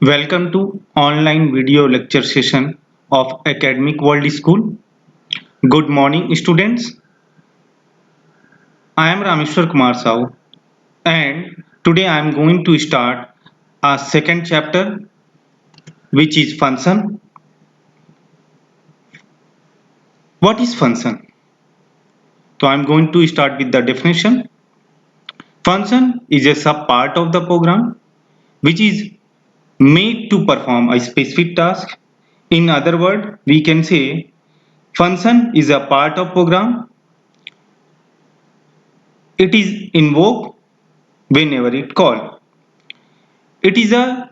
Welcome to online video lecture session of Academic World School. Good morning students. I am Rameshwar Kumar Sahu and today I am going to start a second chapter which is function. What is function? So I am going to start with the definition. Function is a sub part of the program which is made to perform a specific task. In other words, we can say function is a part of program. It is invoked whenever it called. It is a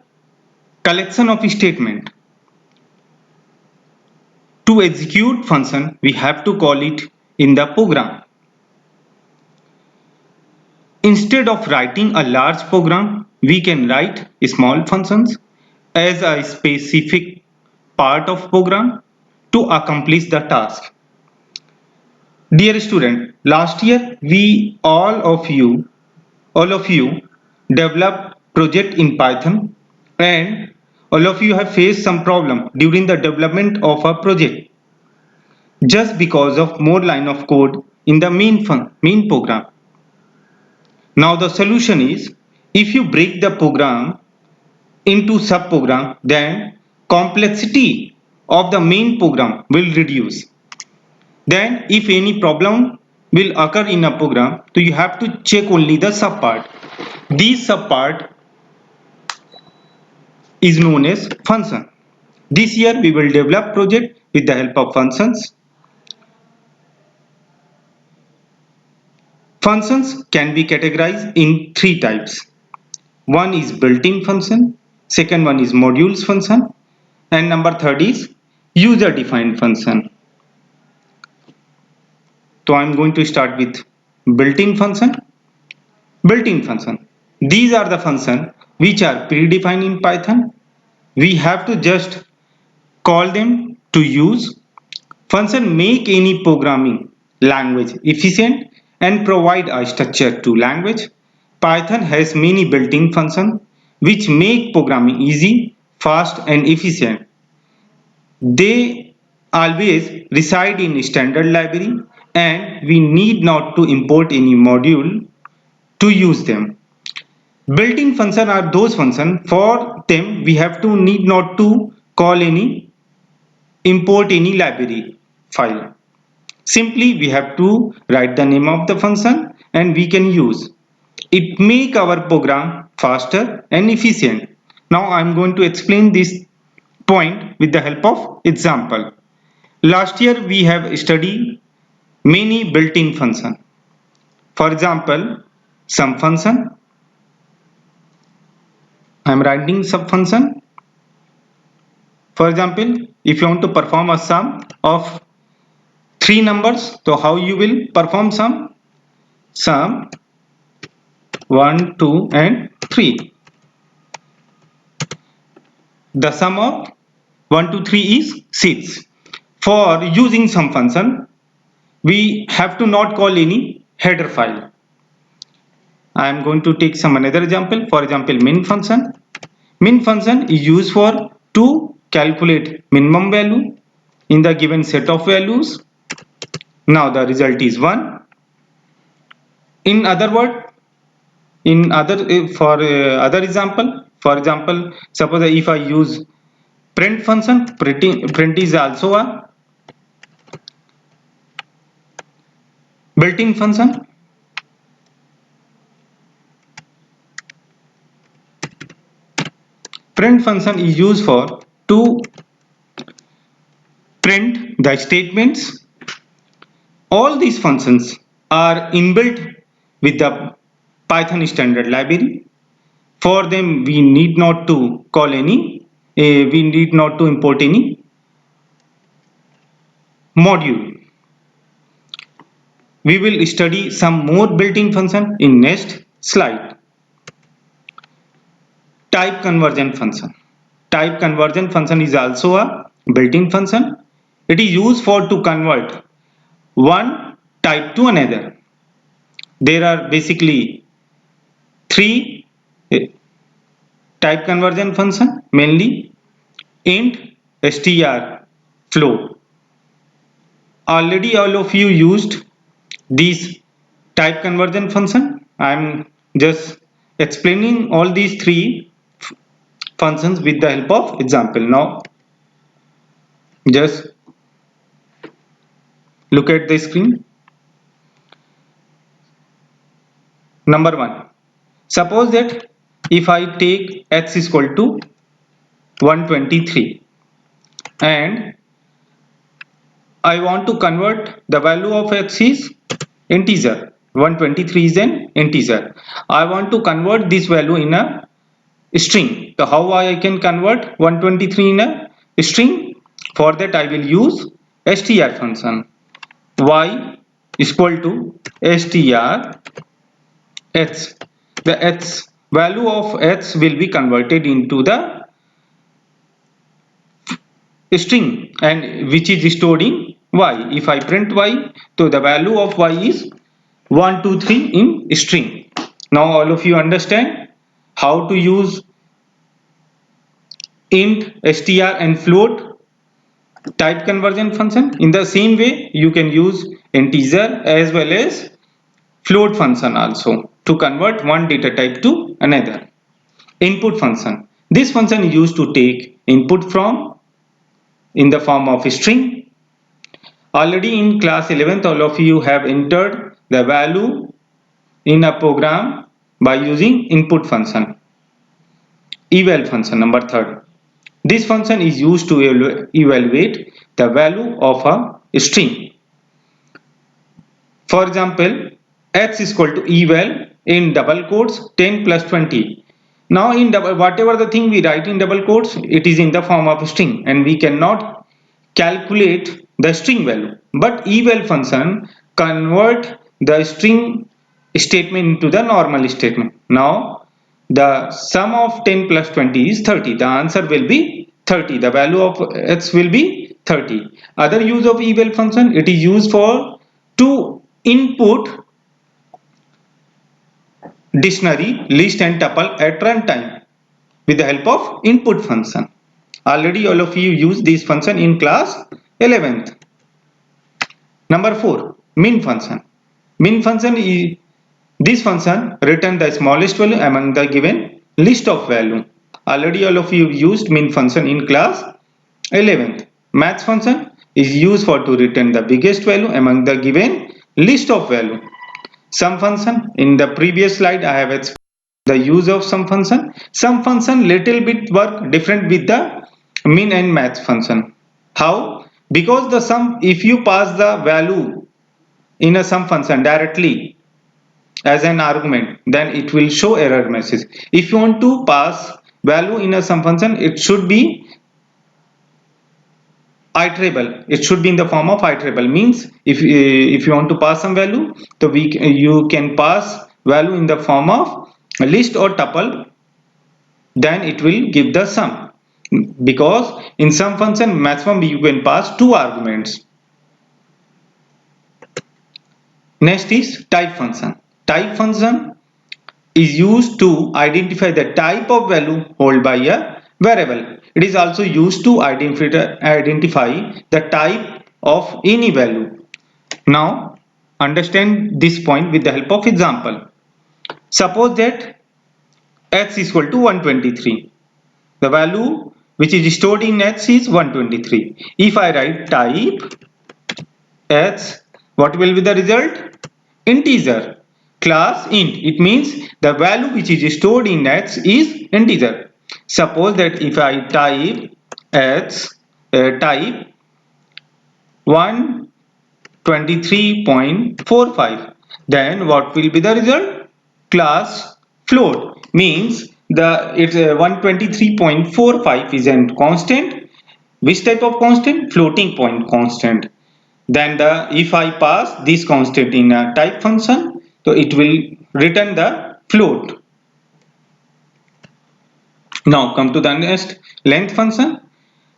collection of statement. To execute function, we have to call it in the program. Instead of writing a large program, we can write small functions as a specific part of program to accomplish the task. Dear student, last year we all of you developed project in Python and all of you have faced some problem during the development of a project just because of more line of code in the main program. Now the solution is if you break the program into subprogram, then complexity of the main program will reduce. Then if any problem will occur in a program, so you have to check only the subpart. This subpart is known as function. This year we will develop project with the help of functions. Functions can be categorized in three types. One is built-in function, second one is modules function, and number third is user-defined function. So I am going to start with built-in function. Built-in function. These are the functions which are predefined in Python. We have to just call them to use. Function make any programming language efficient and provide a structure to language. Python has many built-in functions which make programming easy, fast and efficient. They always reside in standard library and we need not to import any module to use them. Built-in functions are those functions for them we have to need not to call any import any library file. Simply we have to write the name of the function and we can use. It make our program faster and efficient. Now I am going to explain this point with the help of example. Last year we have studied many built-in functions. For example, sum function. I am writing sub function. For example, if you want to perform a sum of three numbers, so how you will perform sum? Sum 1, 2 and 3. The sum of 1, 2, 3 is 6. For using sum function, we have to not call any header file. I am going to take some another example. For example, min function. Min function is used for to calculate minimum value in the given set of values. Now the result is 1. In other word, in other other example, for example, suppose if I use print function, print is also a built-in function. Print function is used for to print the statements. All these functions are inbuilt with the Python standard library. For them we need not to call any, we need not to import any module. We will study some more built-in function in next slide. Type conversion function. Type conversion function is also a built-in function. It is used for to convert one type to another. There are basically three type conversion function. mainly int, str, float. Already all of you used these type conversion function. I'm just explaining all these three functions with the help of example. Now just look at the screen. Number one, suppose that if I take x is equal to 123 and I want to convert the value of x is integer. 123 is an integer. I want to convert this value in a string. So how I can convert 123 in a string? For that I will use str function. Y is equal to str x. The x value of x will be converted into the string and which is stored in y. If I print y, so the value of y is 123 in string. Now all of you understand how to use int, str and float type conversion function. In the same way you can use integer as well as float function also to convert one data type to another. Input function. This function is used to take input from in the form of string. Already in class 11th all of you have entered the value in a program by using input function. Eval function number third. This function is used to evaluate the value of a string. For example, x is equal to eval in double quotes 10 plus 20. Now in whatever the thing we write in double quotes, it is in the form of string and we cannot calculate the string value. But eval function convert the string statement into the normal statement. Now the sum of 10 plus 20 is 30. The answer will be 30. The value of x will be 30. Other use of eval function, it is used for to input dictionary, list and tuple at runtime with the help of input function. Already all of you use this function in class 11th. Number 4, min function. Min function is this function return the smallest value among the given list of value. Already all of you used min function in class 11th. Max function is used for to return the biggest value among the given list of value. Sum function, in the previous slide I have explained the use of sum function. Sum function little bit work different with the min and max function. How? Because the sum, if you pass the value in a sum function directly as an argument, then it will show error message. If you want to pass value in a sum function, it should be iterable. It should be in the form of iterable. Means if you want to pass some value, so you can pass value in the form of a list or tuple, then it will give the sum. Because in sum function maximum you can pass 2 arguments. Next is type function. Type function is used to identify the type of value held by a variable. It is also used to identify the type of any value. Now understand this point with the help of example. Suppose that x is equal to 123. The value which is stored in x is 123. If I write type x, what will be the result? Integer. Class int. It means the value which is stored in x is integer. Suppose that if I type x, type 123.45, then what will be the result? Class float. Means the 123.45 is a constant. Which type of constant? Floating point constant. Then if I pass this constant in a type function, so it will return the float. Now come to the next, length function.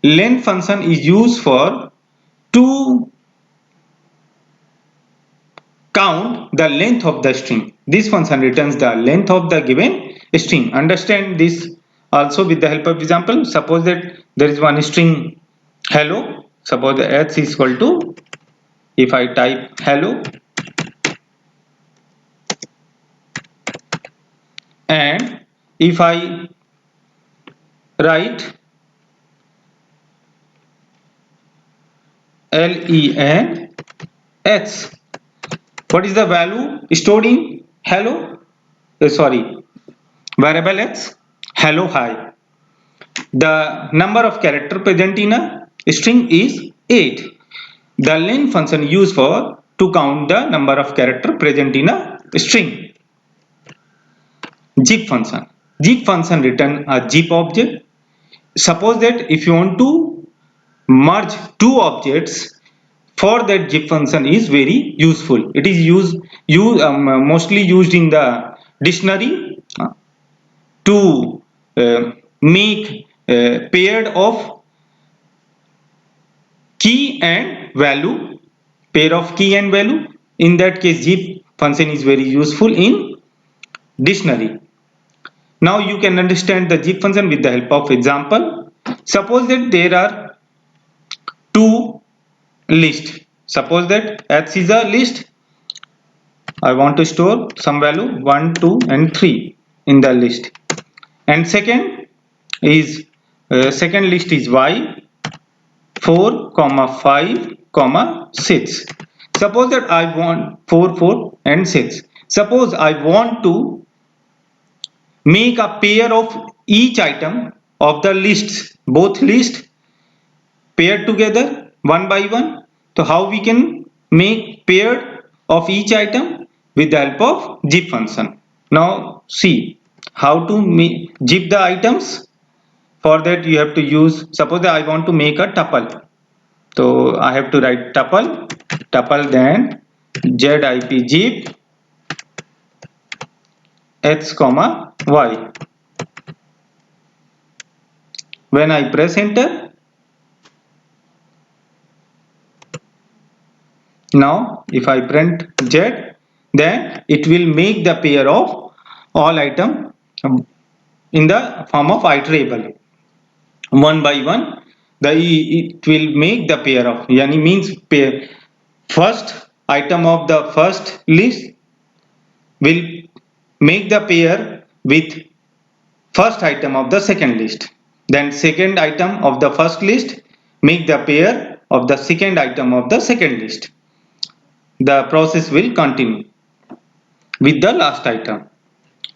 Length function is used for to count the length of the string. This function returns the length of the given string. Understand this Also with the help of example, suppose that there is one string hello. Suppose the h is equal to, if I type hello and if I write len what is the value stored in hello? Sorry, variable x hello hi. The number of character present in a string is 8. The len function used for to count the number of character present in a string. Zip function. Zip function return a zip object. Suppose that if you want to merge two objects, for that zip function is very useful. It is mostly used in the dictionary to make paired of key and value, pair of key and value. In that case, zip function is very useful in dictionary. Now you can understand the zip function with the help of example. Suppose that there are two lists. Suppose that X is a list. I want to store some value 1, 2 and 3 in the list. And second list is Y 4, 5, 6. Suppose that I want 4, 4 and 6. Suppose I want to make a pair of each item of the lists, both lists paired together one by one. So how we can make pair of each item? With the help of zip function. Now see how to zip the items. For that you have to use, suppose that I want to make a tuple. So I have to write tuple then zip zip x comma y. When I press enter, now if I print z, then it will make the pair of all item in the form of iterable. One by one, it will make the pair of, yani means pair. First item of the first list will make the pair with first item of the second list. Then second item of the first list make the pair of the second item of the second list. The process will continue with the last item.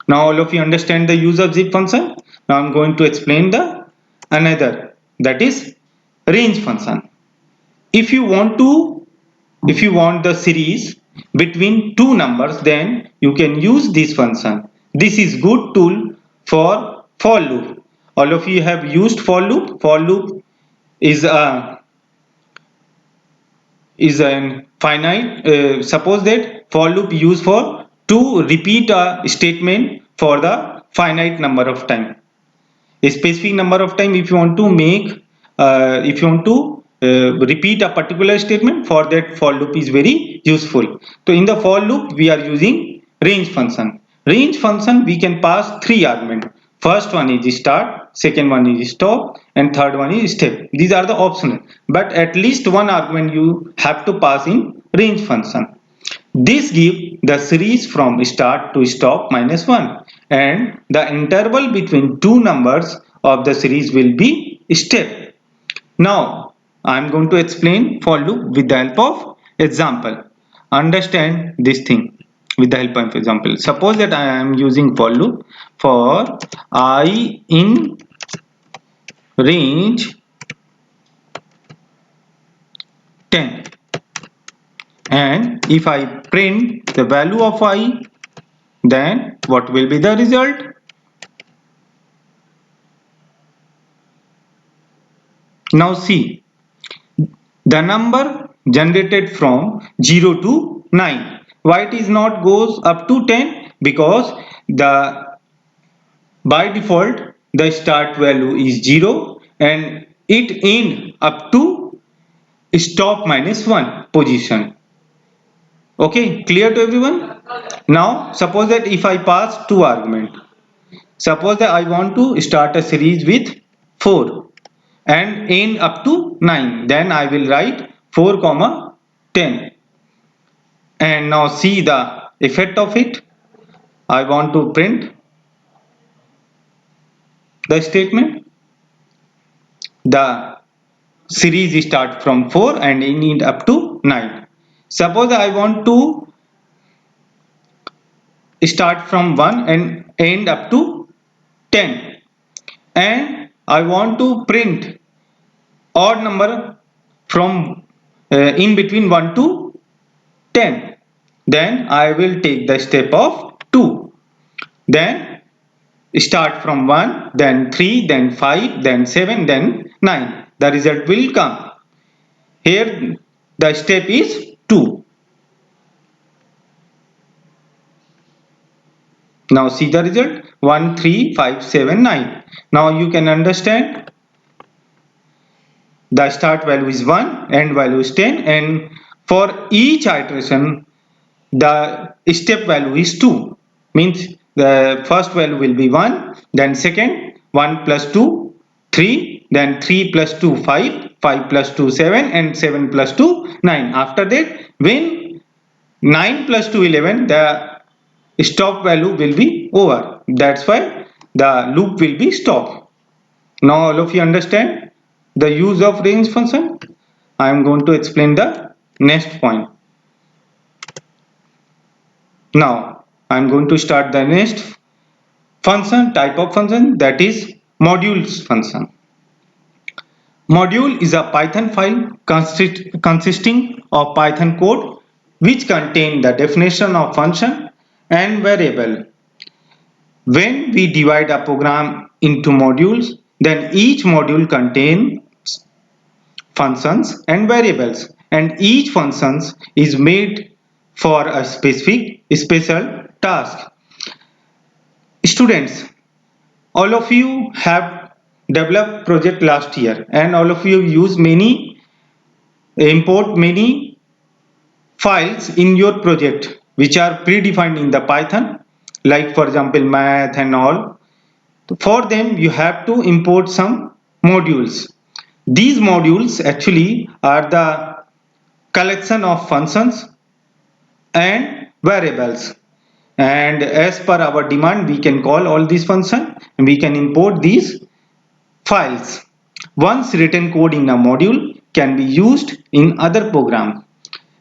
Now all of you understand the use of zip function. Now I'm going to explain the another, that is range function. If you want the series between two numbers, then you can use this function. This is good tool for loop. All of you have used for loop. For loop is a finite. Suppose that for loop used for to repeat a statement for the finite number of time. A specific number of time, if you want to repeat a particular statement, for that for loop is very useful. So in the for loop we are using range function. Range function we can pass three arguments. First one is start, second one is stop, and third one is step. These are the optional, but at least one argument you have to pass in range function. This gives the series from start to stop minus 1, and the interval between two numbers of the series will be step. Now I am going to explain for loop with the help of example. Understand this thing with the help of example. Suppose that I am using for loop for I in range 10, and if I print the value of I, then what will be the result? Now see, the number generated from 0 to 9. Why it is not goes up to 10? Because by default the start value is 0 and it end up to stop minus 1 position. Okay, clear to everyone? Now suppose that if I pass two arguments. Suppose that I want to start a series with 4 and end up to 9. Then I will write 4 comma 10. And now see the effect of it. I want to print the statement. The series start from 4 and end up to 9. Suppose I want to start from 1 and end up to 10, and I want to print odd number from in between 1 to 10. Then I will take the step of 2. Then start from 1, then 3, then 5, then 7, then 9. The result will come. Here the step is 2. Now see the result: 1, 3, 5, 7, 9. Now you can understand the start value is 1, end value is 10, and for each iteration the step value is 2. Means the first value will be 1, then second 1 plus 2 3, then 3 plus 2 5, 5 plus 2 7, and 7 plus 2 9. After that, when 9 plus 2 11, the stop value will be over. That's why the loop will be stopped. Now all of you understand the use of range function. I am going to explain the next point. Now I am going to start the next type of function, that is modules function. Module is a Python file consisting of Python code which contain the definition of function and variable. When we divide a program into modules, then each module contains functions and variables, and each function is made for a special task. Students, all of you have developed project last year, and all of you use import many files in your project which are predefined in the Python, like for example math and all. For them you have to import some modules. These modules actually are the collection of functions and variables, and as per our demand we can call all these functions and we can import these files. Once written code in a module can be used in other program.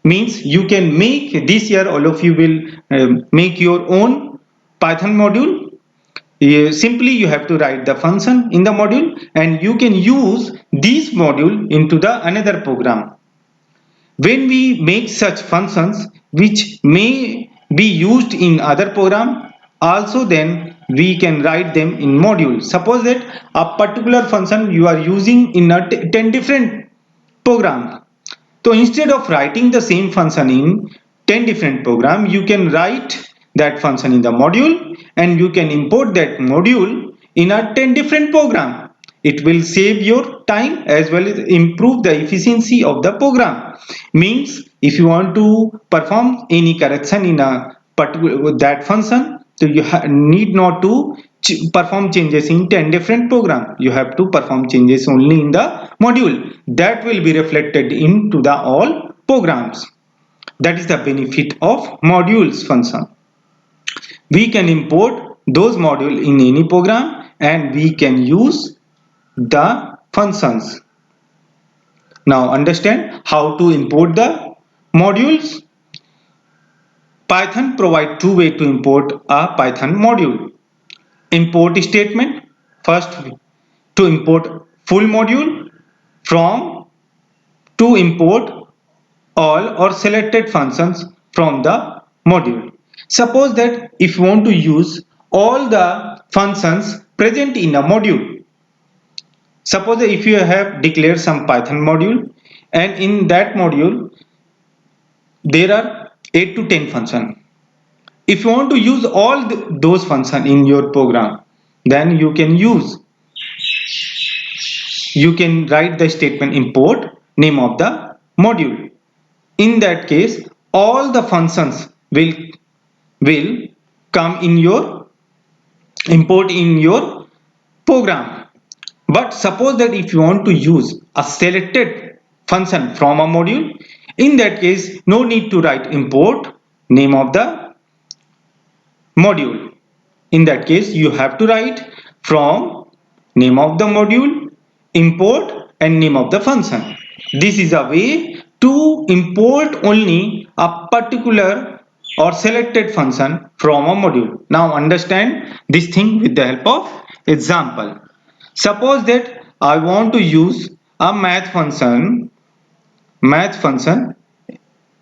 Means you can make, this year all of you will make your own Python module. Simply you have to write the function in the module and you can use this module into the another program. When we make such functions which may be used in other program, also then we can write them in module. Suppose that a particular function you are using in a 10 different program. So instead of writing the same function in 10 different program, you can write that function in the module and you can import that module in a 10 different program. It will save your time as well as improve the efficiency of the program. Means if you want to perform any correction in a particular that function, so you need not to perform changes in 10 different programs. You have to perform changes only in the module. That will be reflected into the all programs. That is the benefit of modules function. We can import those modules in any program and we can use the functions. Now understand how to import the modules. Python provides two ways to import a Python module. Import statement. First, to import full module. From, to import all or selected functions from the module. Suppose that if you want to use all the functions present in a module. Suppose that if you have declared some Python module and in that module there are 8 to 10 functions. If you want to use all those functions in your program, then you can write the statement import name of the module. In that case, all the functions will come in your import in your program. But suppose that if you want to use a selected function from a module, in that case no need to write import name of the module. In that case you have to write from name of the module, import and name of the function. This is a way to import only a particular or selected function from a module. Now understand this thing with the help of example. Suppose that I want to use a math function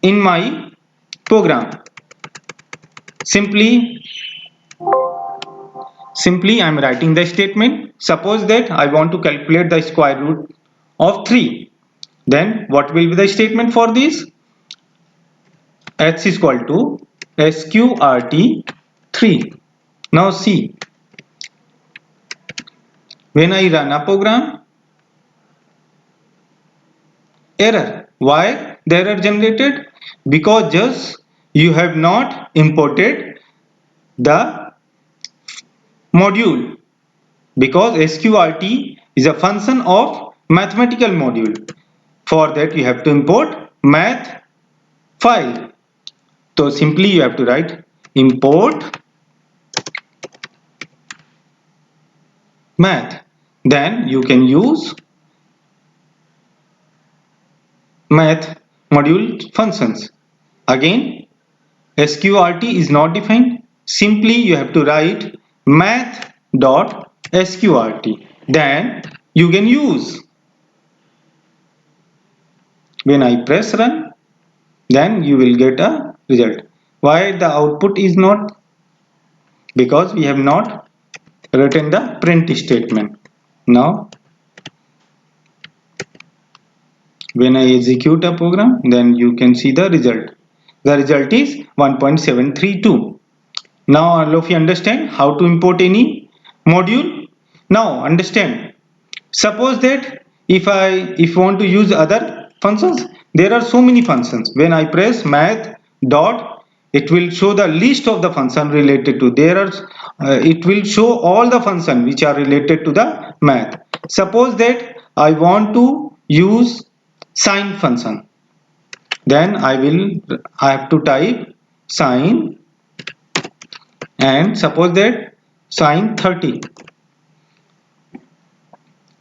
in my program. Simply I am writing the statement. Suppose that I want to calculate the square root of 3. Then what will be the statement for this? X is equal to sqrt 3. Now see, when I run a program, error. Why the error generated? Because just you have not imported the module, because sqrt is a function of mathematical module. For that you have to import math file. So simply you have to write import math. Then you can use math module functions. Again, sqrt is not defined. Simply you have to write math dot sqrt. Then you can use. When I press run, then you will get a result. Why the output is not? Because we have not written the print statement. Now when I execute a program, then you can see the result. The result is 1.732. Now all of you understand how to import any module. Now understand, suppose that if you want to use other functions, there are so many functions. When I press math dot, it will show the list of the function related to it will show all the function which are related to the math. Suppose that I want to use sine function, then I have to type sine, and suppose that sine 30.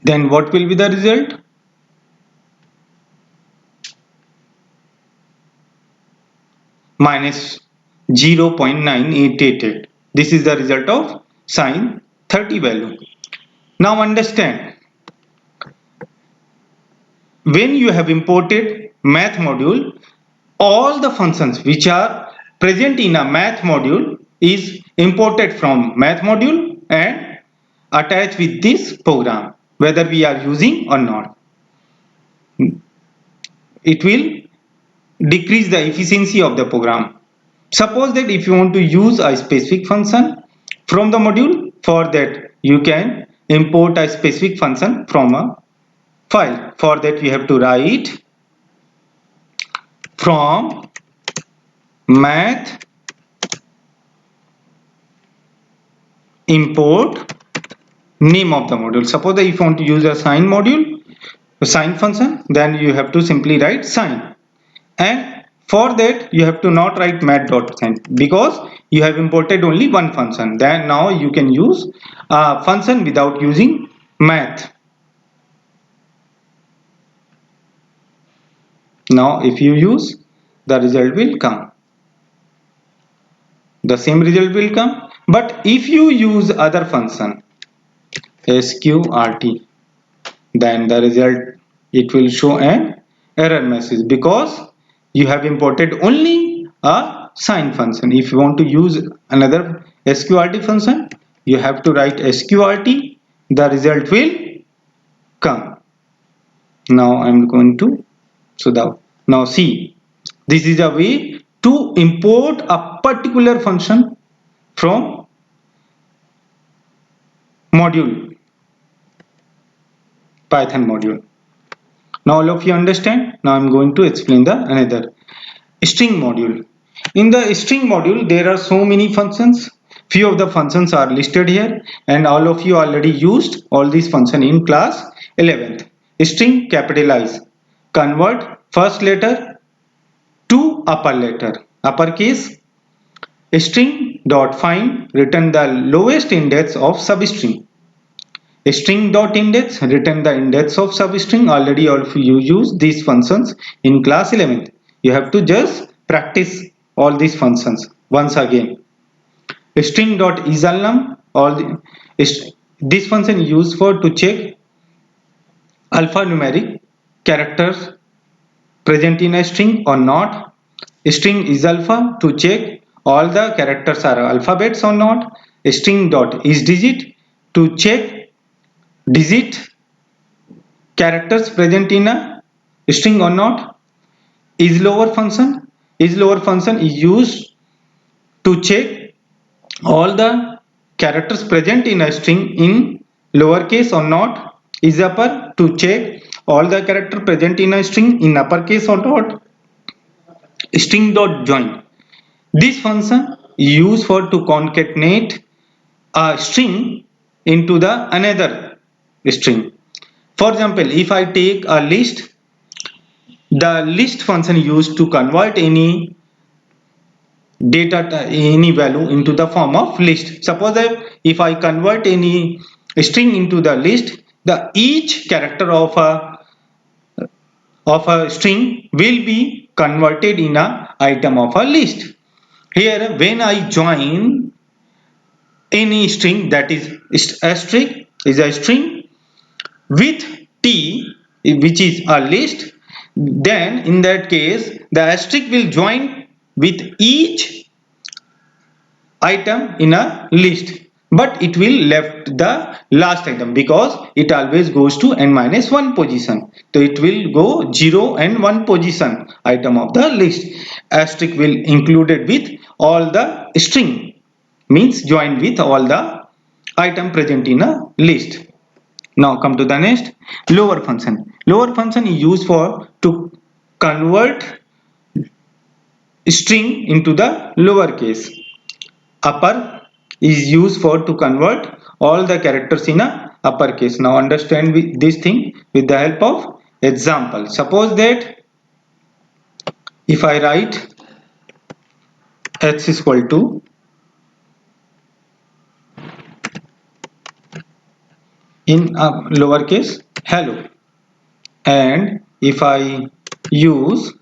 Then what will be the result? Minus 0.9888. This is the result of sine 30 value. Now understand, when you have imported math module, all the functions which are present in a math module is imported from math module and attached with this program, whether we are using or not. It will decrease the efficiency of the program. Suppose that if you want to use a specific function from the module, for that you can import a specific function from a file. For that you have to write from math import name of the module. Suppose that if you want to use a sine module, a sine function, then you have to simply write sine. And for that you have to not write math.sine, because you have imported only one function. Then now you can use a function without using math. Now if you use, the result will come. The same result will come. But if you use other function sqrt, then the result, it will show an error message, because you have imported only a sine function. If you want to use another sqrt function, you have to write sqrt, the result will come. Now I am going to now see, this is a way to import a particular function from module, Python module. Now all of you understand. Now I am going to explain the another string module. In the string module there are so many functions. Few of the functions are listed here, and all of you already used all these functions in class 11th. String, capitalize, convert first letter to upper letter, uppercase. String dot find, return the lowest index of substring. String dot index, return the index of substring. Already all of you use these functions in class 11th. You have to just practice all these functions once again. String dot isalnum, this function is used for to check alphanumeric characters present in a string or not. String is alpha, to check all the characters are alphabets or not. String dot is digit, to check digit characters present in a string or not. Is lower function is used to check all the characters present in a string in lowercase or not. Is upper, to check all the characters present in a string in uppercase or not. String dot join, this function is used for to concatenate a string into the another string. For example, if I take a list, the list function used to convert any data, any value into the form of list. Suppose that if I convert any string into the list, the each character of a string will be converted in a item of a list. Here when I join any string, that is asterisk is a string with t, which is a list, then in that case the asterisk will join with each item in a list, but it will left the last item because it always goes to n minus 1 position. So it will go 0 and 1 position item of the list. Asterisk will included with all the string, means joined with all the item present in a list. Now come to the next, lower function. Lower function is used for to convert string into the lower case. Upper is used for to convert all the characters in a uppercase. Now understand this thing with the help of example. Suppose that if I write x is equal to in a lowercase hello, and if I use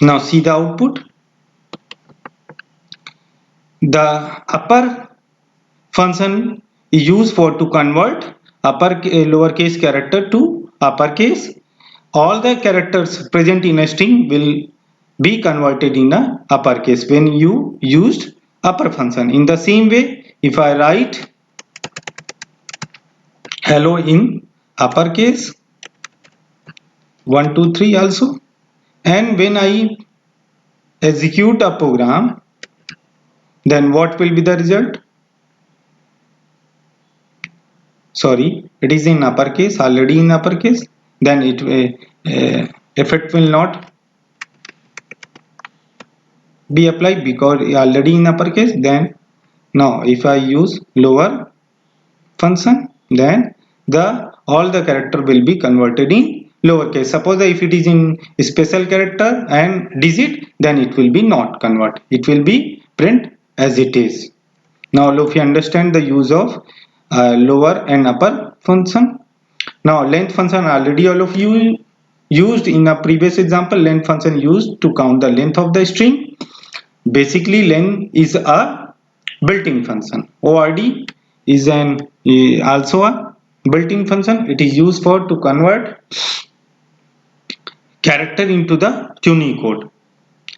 now see the output. The upper function is used for to convert lowercase character to uppercase. All the characters present in a string will be converted in a uppercase when you used upper function. In the same way, if I write hello in uppercase 1 2 3 also, and when I execute a program, then what will be the result? Sorry, it is in uppercase, already in uppercase, then it effect will not be applied because already in uppercase. Then now if I use lower function, then the all the character will be converted in lowercase. Suppose if it is in special character and digit, then it will be not convert, it will be print as it is. Now if you understand the use of lower and upper function. Now length function, already all of you used in a previous example. Length function used to count the length of the string. Basically length is a built-in function. ORD is an also a built-in function. It is used for to convert character into the Unicode.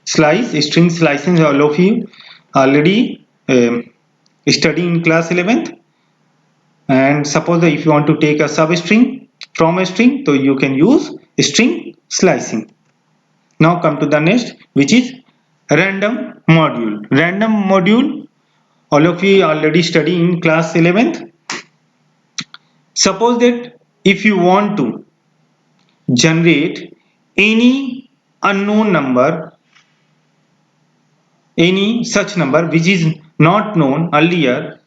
Slice, string slicing, all of you already study in class 11th. And suppose that if you want to take a substring from a string, so you can use string slicing. Now come to the next, which is random module. Random module, all of you already study in class 11th. Suppose that if you want to generate any unknown number, any such number which is not known earlier,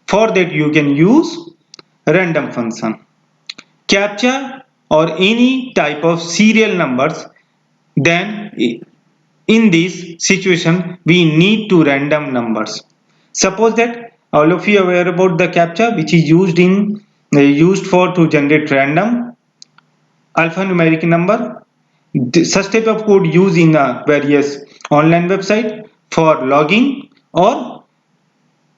for that you can use random function. CAPTCHA or any type of serial numbers, then in this situation we need to random numbers. Suppose that all of you are aware about the CAPTCHA, which is used for to generate random alphanumeric number. Such type of code used in various online website for login or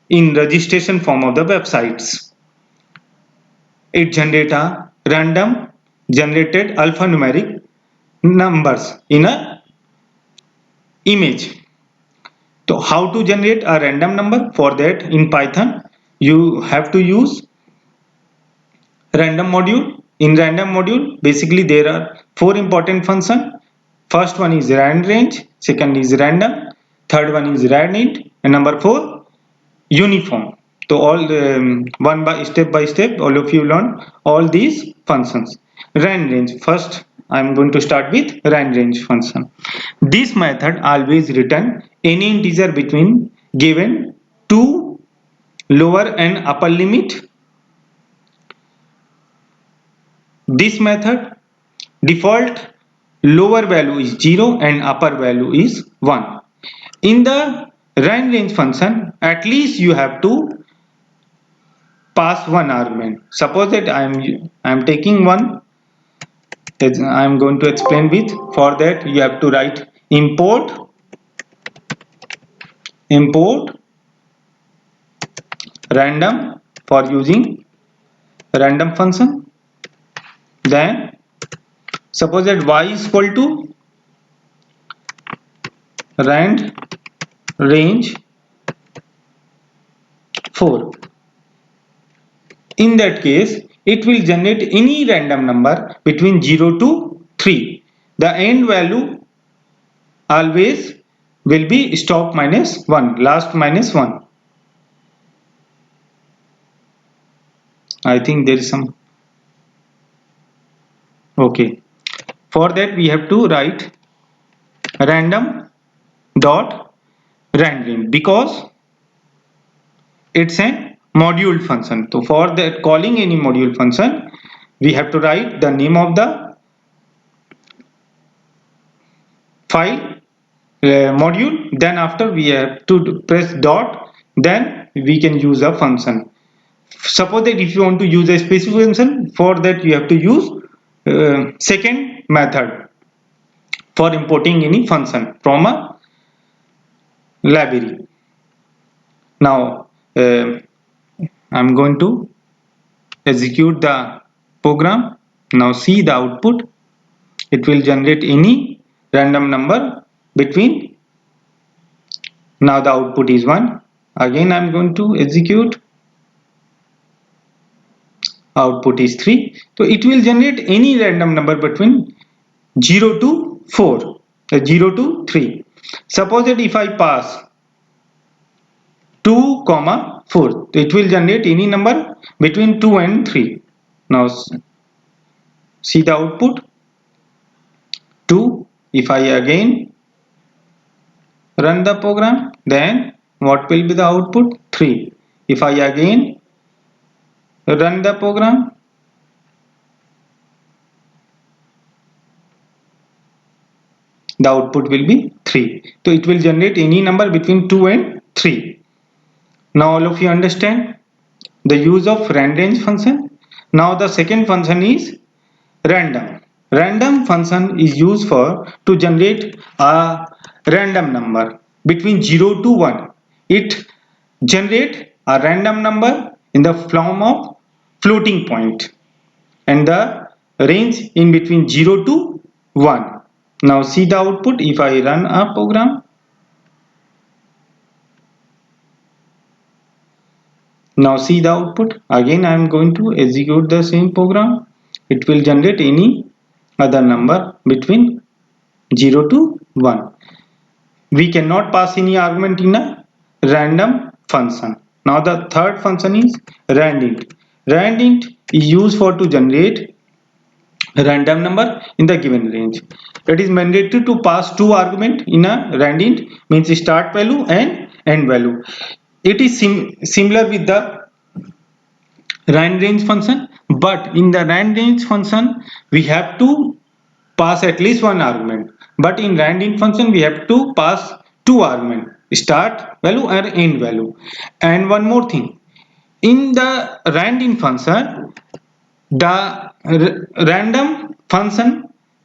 in registration form of the websites. It generates a random generated alphanumeric numbers in a image. So how to generate a random number? For that in Python you have to use random module. In random module basically there are four important functions. First one is randrange, second is random, third one is randint, and number four uniform. So all by step all of you learn all these functions. Randrange, first I am going to start with randrange function. This method always return any integer between given two lower and upper limit. This method default lower value is 0 and upper value is 1. In the randrange function, at least you have to pass one argument. Suppose that I am taking one, I am going to explain with. For that you have to write import random for using random function. Then suppose that y is equal to rand range 4. In that case it will generate any random number between 0 to 3. The end value always will be stop minus 1, last minus 1. I think there is some. Okay, for that we have to write random dot random because it's a module function. So for that calling any module function we have to write the name of the file module, then after we have to press dot, then we can use a function. Suppose that if you want to use a specific function, for that you have to use second method for importing any function from a library. Now I'm going to execute the program. Now see the output. It will generate any random number between. Now the output is 1. Again I'm going to execute. Output is 3. So it will generate any random number between 0 to 4, 0 to 3. Suppose that if I pass 2, 4, it will generate any number between 2 and 3. Now see the output 2. If I again run the program, then what will be the output? 3. If I again run the program, the output will be 3. So it will generate any number between 2 and 3. Now all of you understand the use of randrange function. Now the second function is random. Random function is used for to generate a random number between 0 to 1. It generate a random number in the form of floating point, and the range in between 0 to 1. Now see the output. If I run a program, now see the output. Again I am going to execute the same program. It will generate any other number between 0 to 1. We cannot pass any argument in a random function. Now the third function is randint. Randint is used for to generate a random number in the given range. It is mandatory to pass two arguments in a randint, means start value and end value. It is similar with the rand range function, but in the rand range function we have to pass at least one argument, but in randint function we have to pass two arguments, start value and end value. And one more thing, in the randint function, the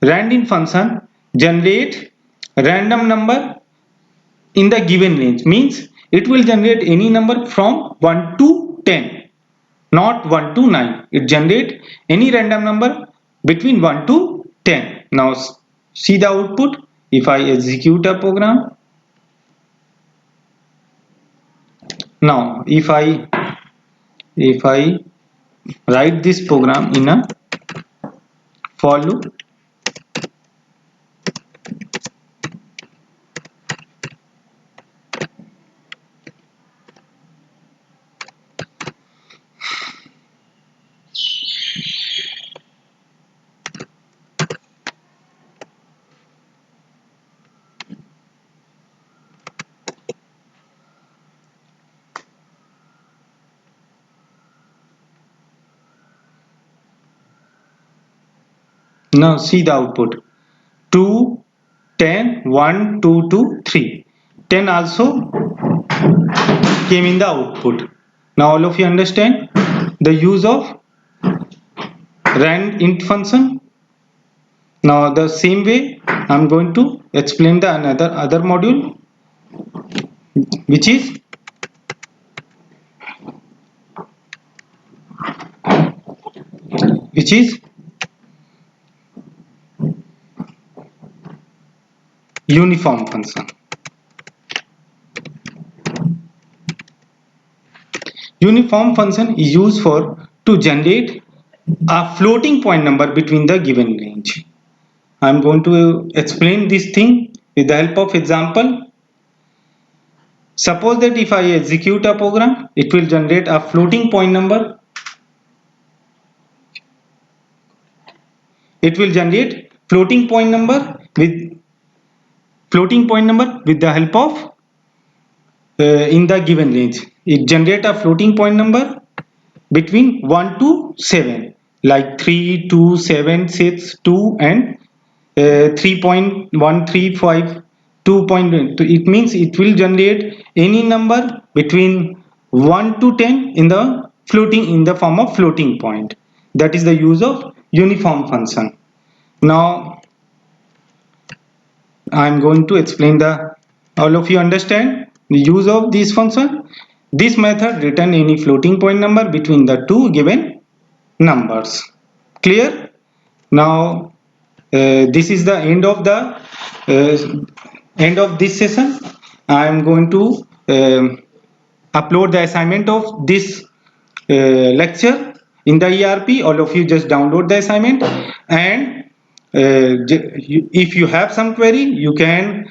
randint function generate random number in the given range, means it will generate any number from 1 to 10, not 1 to 9. It generate any random number between 1 to 10. Now see the output. If I execute a program, now if I write this program in a for loop, now see the output. 2, 10, 1, 2, 2, 3. 10 also came in the output. Now all of you understand the use of randint function. Now the same way I am going to explain the other module, which is uniform function. Uniform function is used for to generate a floating point number between the given range. I am going to explain this thing with the help of example. Suppose that if I execute a program, it will generate a floating point number. It will generate floating point number with the help of in the given range. It generate a floating point number between 1 to 7, like 3, 2, 7, 6, 2 and 3.135, 2.2. It means it will generate any number between 1 to 10 in the form of floating point. That is the use of uniform function. Now I am going to explain all of you understand the use of this function. This method return any floating point number between the two given numbers. Clear? Now this is the end of this session. I am going to upload the assignment of this lecture in the ERP. All of you just download the assignment, and if you have some query, you can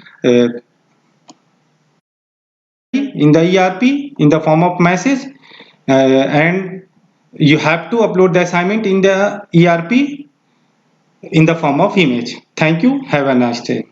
in the ERP in the form of message, and you have to upload the assignment in the ERP in the form of image. Thank you. Have a nice day.